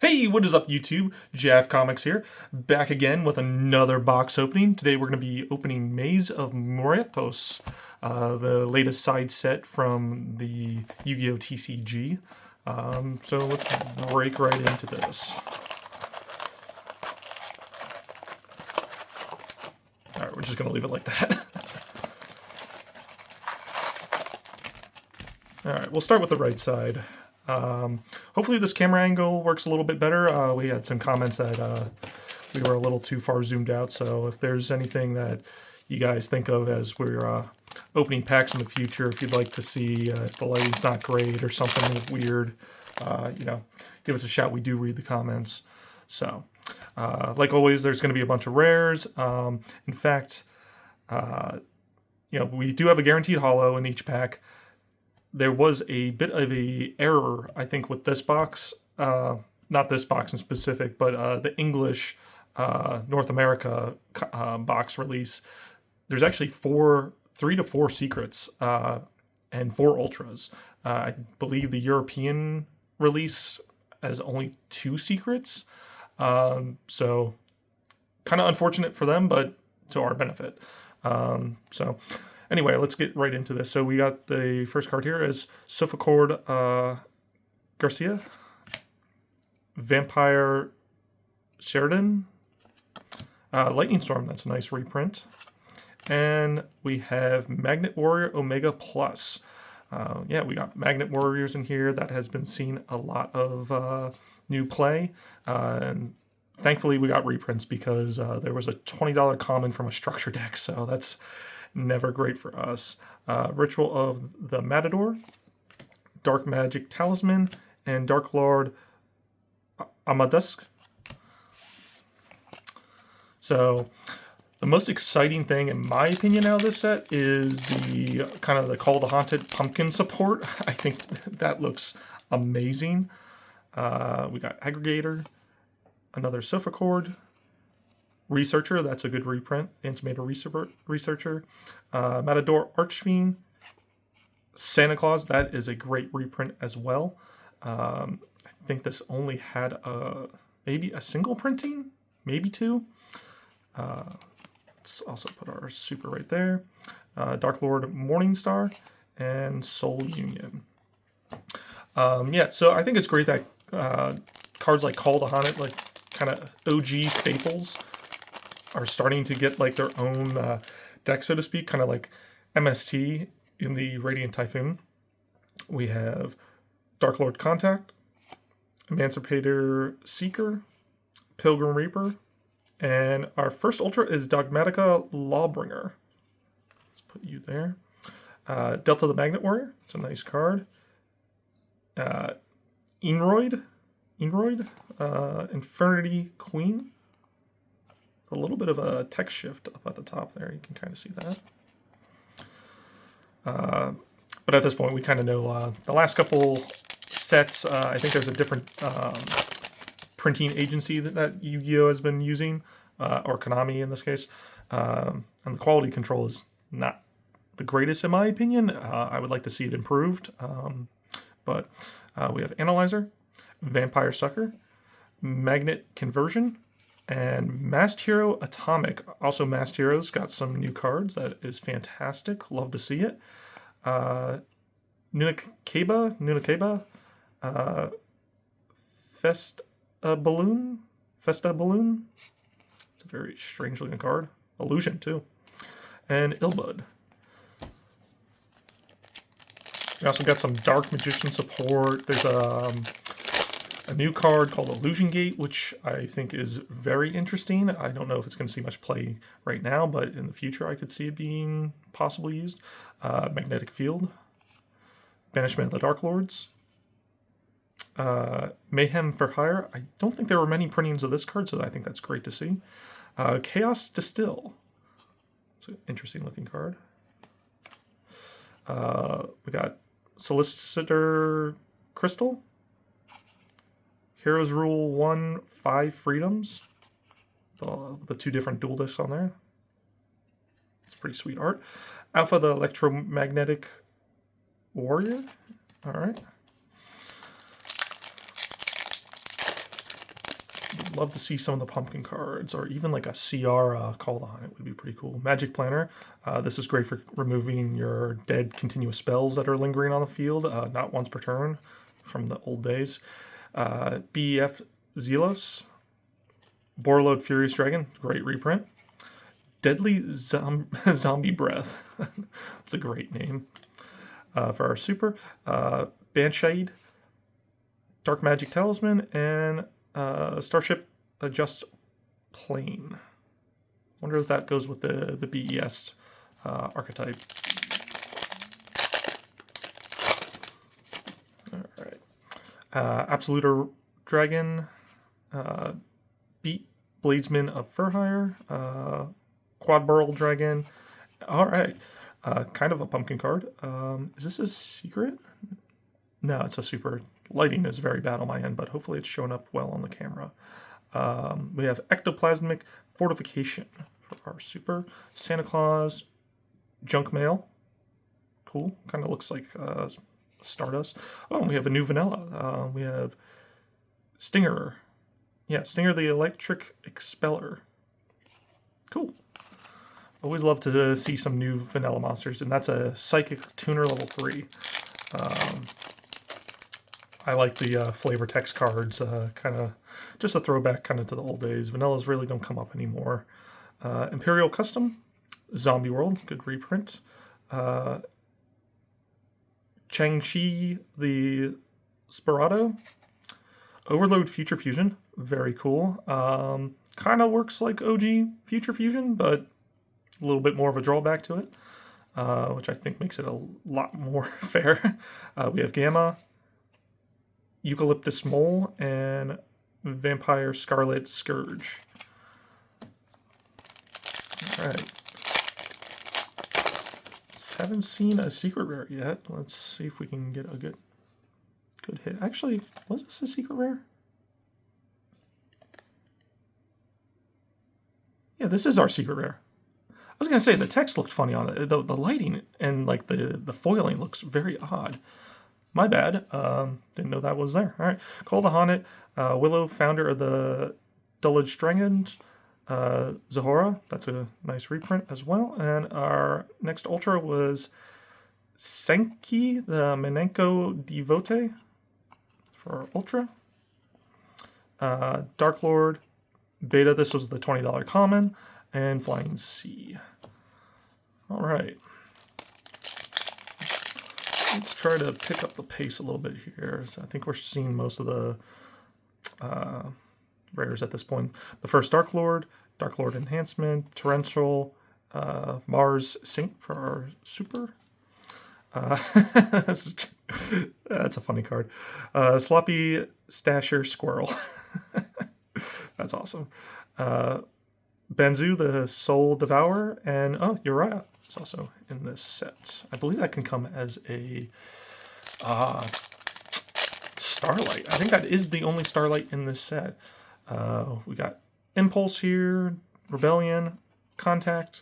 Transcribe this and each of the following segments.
Hey, what is up YouTube? JAF Comics here, back again with another box opening. Today we're going to be opening Maze of Muertos, the latest side set from the Yu-Gi-Oh! TCG. So let's break right into this. Alright, we're just going to leave it like that. Alright, we'll start with the right side. Hopefully this camera angle works a little bit better. We had some comments that we were a little too far zoomed out, so if there's anything that you guys think of as we're opening packs in the future, if you'd like to see if the lighting's not great or something weird, give us a shout. We do read the comments. So, like always, there's going to be a bunch of rares. In fact, we do have a guaranteed holo in each pack. There was a bit of a error, I think, with this box. Not this box in specific, but the English North America box release. There's actually 3 to 4 secrets and 4 ultras. I believe the European release has only 2 secrets. So kind of unfortunate for them, but to our benefit. Anyway, let's get right into this. So we got the first card here is Sophocle's Garcia, Vampire Sheridan, Lightning Storm, that's a nice reprint. And we have Magnet Warrior Omega Plus. We got Magnet Warriors in here. That has been seen a lot of new play. And thankfully we got reprints because there was a $20 common from a structure deck, so that's never great for us. Ritual of the Matador, Dark Magic Talisman, and Dark Lord Amadusk. So the most exciting thing, in my opinion, out of this set is the kind of the Call the Haunted Pumpkin support. I think that looks amazing. We got Aggregator, another Sophocle's Researcher, that's a good reprint. Antimatter Researcher. Matador Archfiend. Santa Claus, that is a great reprint as well. I think this only had maybe a single printing, maybe 2. Let's also put our super right there. Dark Lord Morningstar and Soul Union. So I think it's great that cards like Call the Haunted, like kind of OG staples, are starting to get like their own deck, so to speak, kind of like MST in the Radiant Typhoon. We have Dark Lord Contact, Emancipator Seeker, Pilgrim Reaper, and our first ultra is Dogmatica Lawbringer. Let's put you there. Delta the Magnet Warrior, it's a nice card. Enroid, Infernity Queen. A little bit of a text shift up at the top there. You can kind of see that. But at this point, we kind of know the last couple sets. I think there's a different printing agency that Yu-Gi-Oh! Has been using, or Konami in this case. And the quality control is not the greatest in my opinion. I would like to see it improved. But we have Analyzer, Vampire Sucker, Magnet Conversion, and Masked Hero Atomic. Also, Masked Hero's got some new cards. That is fantastic. Love to see it. Nunakeba, Festa Balloon. It's a very strange looking card. Illusion, too. And Ilbud. We also got some Dark Magician support. There's a new card called Illusion Gate, which I think is very interesting. I don't know if it's going to see much play right now, but in the future I could see it being possibly used. Magnetic Field, Banishment of the Dark Lords, Mayhem for Hire. I don't think there were many printings of this card, so I think that's great to see. Chaos Distill. It's an interesting looking card. We got Solicitor Crystal, Heroes Rule 1, 5 Freedoms. The 2 different dual discs on there. It's pretty sweet art. Alpha the Electromagnetic Warrior. Alright. love to see some of the pumpkin cards, or even like a CR called on it would be pretty cool. Magic Planner. This is great for removing your dead continuous spells that are lingering on the field, not once per turn from the old days. BEF Zelos. Borreload Furious Dragon, great reprint. Deadly Zombie Breath. That's a great name for our super. Banshade, Dark Magic Talisman, and Starship Adjust Plane. Wonder if that goes with the BES archetype. All right. Absoluter Dragon, Beat Bladesman of Furhire, Quad Burl Dragon. All right. Kind of a pumpkin card. Is this a secret? No, it's a super. Lighting is very bad on my end, but hopefully it's showing up well on the camera. We have Ectoplasmic Fortification for our super. Santa Claus Junk Mail. Cool. Kind of looks like Stardust. Oh, we have a new vanilla. We have Stinger. Yeah, Stinger the Electric Expeller. Cool. Always love to see some new vanilla monsters, and that's a Psychic Tuner level 3. I like the flavor text cards, kind of just a throwback kind of to the old days. Vanillas really don't come up anymore. Imperial Custom, Zombie World, good reprint. Chang-Chi the Sperado, Overload Future Fusion, very cool. Kind of works like OG Future Fusion, but a little bit more of a drawback to it, which I think makes it a lot more fair. We have Gamma, Eucalyptus Mole, and Vampire Scarlet Scourge. Alright. Haven't seen a secret rare yet. Let's see if we can get a good hit. Actually, was this a secret rare? Yeah, this is our secret rare. I was going to say, the text looked funny on it. The lighting and like the foiling looks very odd. My bad. Didn't know that was there. All right. Call the Haunted, Willow, founder of the Dullage Dragons, Zahora. That's a nice reprint as well. And our next Ultra was Senki, the Menenko Devote for our Ultra. Dark Lord, Beta. This was the $20 common. And Flying Sea. All right. Let's try to pick up the pace a little bit here. So I think we're seeing most of the rares at this point. The first Dark Lord Enhancement, Torrential, Mars Sync for our super. That's a funny card. Sloppy Stasher Squirrel. That's awesome. Banzu, the Soul Devourer, and Uriah is also in this set. I believe that can come as a Starlight. I think that is the only Starlight in this set. We got Impulse here, Rebellion, Contact,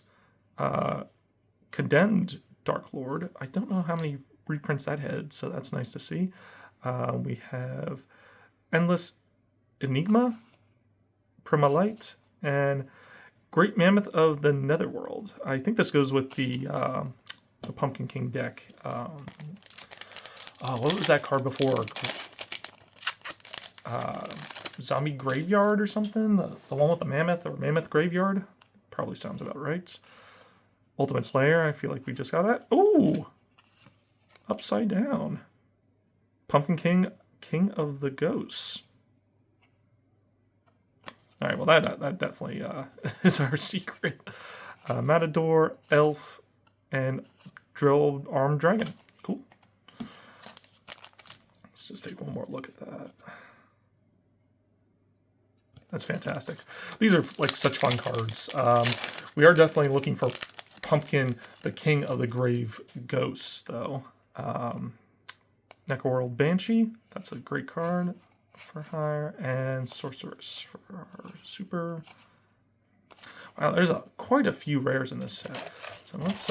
Condemned Dark Lord. I don't know how many reprints that had, so that's nice to see. We have Endless Enigma, Primalite, and Great Mammoth of the Netherworld. I think this goes with the Pumpkin King deck. What was that card before? Zombie Graveyard or something? The one with the Mammoth, or Mammoth Graveyard? Probably sounds about right. Ultimate Slayer, I feel like we just got that. Ooh! Upside down. Pumpkin King, King of the Ghosts. All right, well, that definitely is our secret. Matador, Elf, and Drilled Armed Dragon. Cool. Let's just take one more look at that. That's fantastic. These are like such fun cards. We are definitely looking for Pumpkin, the King of the Grave Ghosts, though. Necroworld Banshee, that's a great card for hire, and Sorceress for our super. Wow, there's quite a few rares in this set. So let's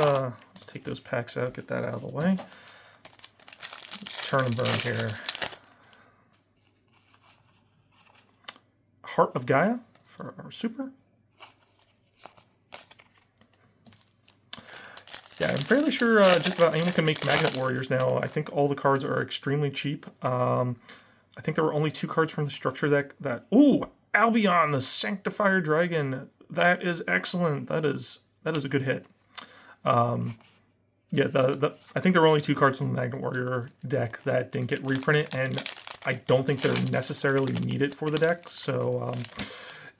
take those packs out, get that out of the way. Let's turn and burn here. Heart of Gaia for our super. Yeah, I'm fairly sure just about anyone can make Magnet Warriors now. I think all the cards are extremely cheap. I think there were only 2 cards from the structure deck that... Ooh! Albion, the Sanctifier Dragon. That is excellent. That is a good hit. Yeah, I think there were only 2 cards from the Magnet Warrior deck that didn't get reprinted, and I don't think they're necessarily needed for the deck. So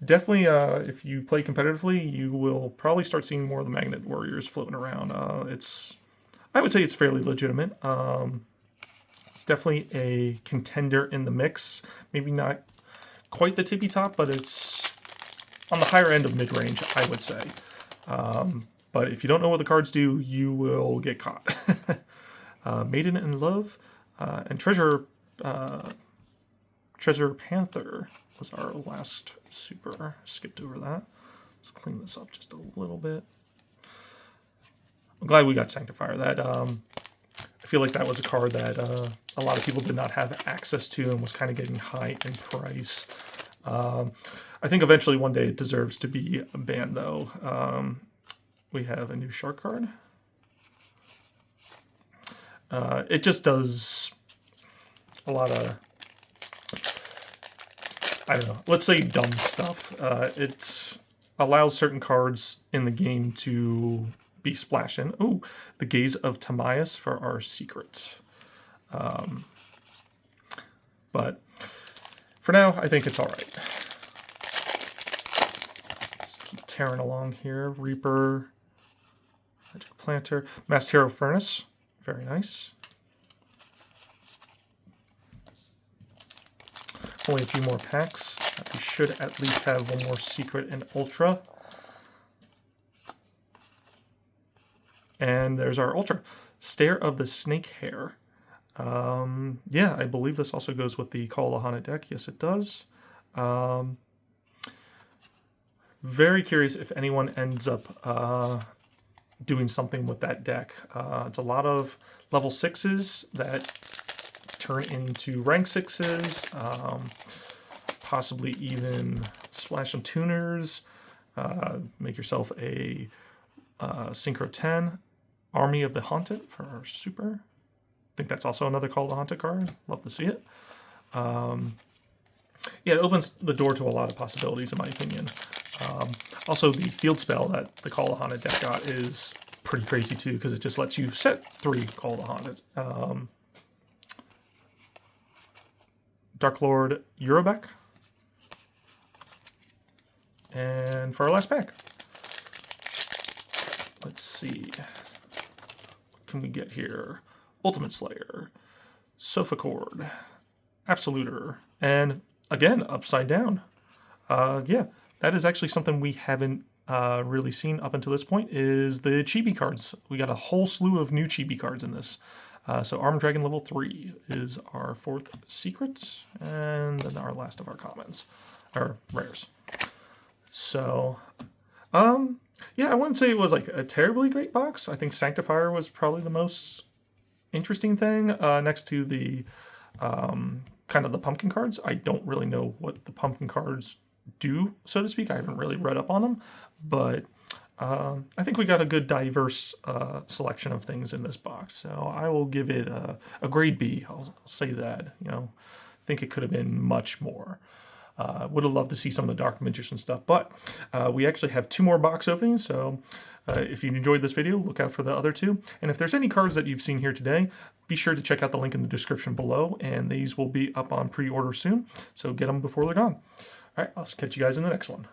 definitely, if you play competitively, you will probably start seeing more of the Magnet Warriors floating around. I would say it's fairly legitimate. It's definitely a contender in the mix. Maybe not quite the tippy top, but it's on the higher end of mid-range, I would say. But if you don't know what the cards do, you will get caught. Maiden in Love and Treasure Panther was our last super. Skipped over that. Let's clean this up just a little bit. I'm glad we got Sanctifier. That I feel like that was a card that a lot of people did not have access to and was kind of getting high in price. I think eventually one day it deserves to be banned, though. We have a new shark card. It just does a lot of, I don't know, let's say dumb stuff. It allows certain cards in the game to be splashed in. Ooh, the Gaze of Timaeus for our secret. But for now, I think it's all right. Let's keep tearing along here. Reaper, Magic Planter, Masked Hero Furnace. Very nice. Only a few more packs. We should at least have one more secret in Ultra. And there's our Ultra. Stare of the Snake Hair. Yeah, I believe this also goes with the Call of the Haunted deck. Yes, it does. Very curious if anyone ends up doing something with that deck. It's a lot of level 6s that turn into rank 6s. Possibly even splash some tuners. Make yourself a Synchro 10. Army of the Haunted for our super. I think that's also another Call of the Haunted card. Love to see it. Yeah, it opens the door to a lot of possibilities, in my opinion. Also, the field spell that the Call of the Haunted deck got is pretty crazy, too, because it just lets you set 3 Call of the Haunted. Dark Lord Eurobeck. And for our last pack, let's see. What can we get here? Ultimate Slayer, Sofa Chord, Absoluter, and again, Upside Down. Yeah, that is actually something we haven't really seen up until this point, is the Chibi cards. We got a whole slew of new Chibi cards in this. So Armed Dragon level 3 is our 4th secret, and then our last of our commons, or rares. So, yeah, I wouldn't say it was like a terribly great box. I think Sanctifier was probably the most interesting thing next to the kind of the pumpkin cards. I don't really know what the pumpkin cards do, so to speak. I haven't really read up on them, but I think we got a good diverse selection of things in this box. So I will give it a grade B. I'll say that. You know, I think it could have been much more. Would have loved to see some of the Dark Magician stuff, but we actually have 2 more box openings, so if you enjoyed this video, look out for the other 2. And if there's any cards that you've seen here today, be sure to check out the link in the description below, and these will be up on pre-order soon, so get them before they're gone. All right, I'll catch you guys in the next one.